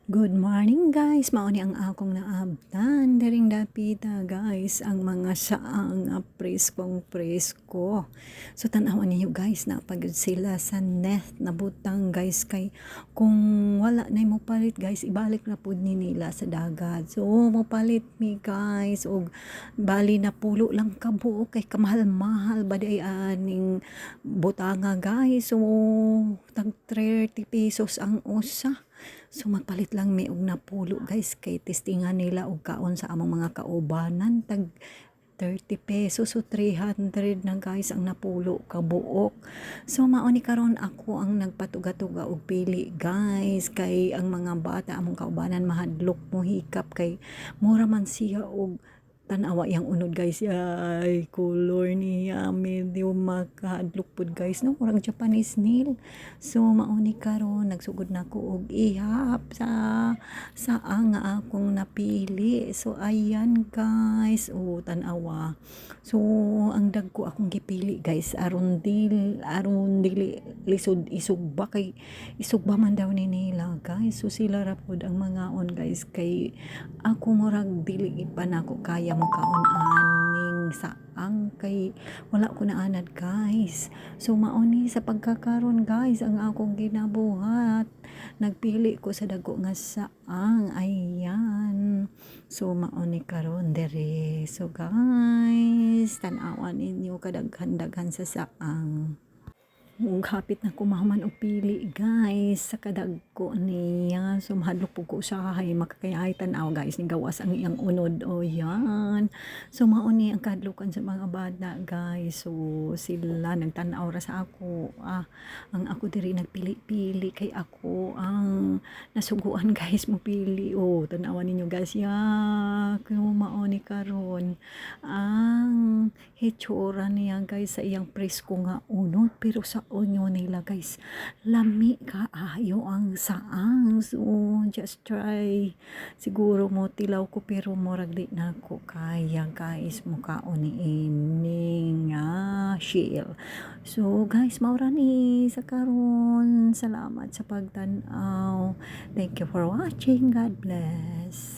Good morning guys, mao ni ang akong naabtan daring dapita guys ang mga saang preskong presko. So tan-awan ninyo guys na pagud sila sa net nabutang guys kay kung wala na mo palit guys ibalik na pud ni nila sa dagat. So mo palit mi guys og bali na pulo lang kabuok kay kamahal-mahal baday aning butanga guys. So tag 30 pesos ang usa. So magpalit lang mi og napulo guys kay testingan nila og kaon sa among mga kaubanan tag 30 pesos so 300 na guys ang napulo kabuok. So mao ni karon ako ang nagpatuga-tuga og pili guys kay ang mga bata among kaubanan mahadlok mo hikap kay mura man siya og tanawa yang unod guys ay color niya medyo makahadlok pud guys no murag Japanese nail. So mao ni karon nagsugod na ko og ihap sa nga akong napili. So ayan guys tanawa. So ang dagko akong gipili guys aron dili lisod isugba kay isugba man daw ni nila guys. So sila ra pud ang mangaon guys kay ako murag dili pa nako kaya mo kaon aning saang kay wala ko na anad guys. So mao ni sa pagkakaron guys ang akong ginabuhat nagpili ko sa dagko nga saang ayan. So mao ni karon dere. So guys tan-awan ninyo kadaghan-daghan sa saang. Hapit na kumaman og pili guys sa kadagko niya. So mahadlok po ko siya hay makakayay tanaw guys ni gawas ang iyang unod o yan. So mao ni ang kadlukan sa mga bata guys. So sila nagtanaw ra sa ako. Ang ako diri nagpili-pili kay ako ang nasuguan guys mo pili. Tanawan ninyo guys ya. Kung mao ni karon ang hitsura niya guys sa iyang presko nga unod pero sa onyo nila guys lami kaayo ang saang. So just try siguro mo tilaw ko pero murag di na ko kaya guys mukaon ni ining shield. So guys maura ni sa karon salamat sa pagtan-aw. Thank you for watching. God bless.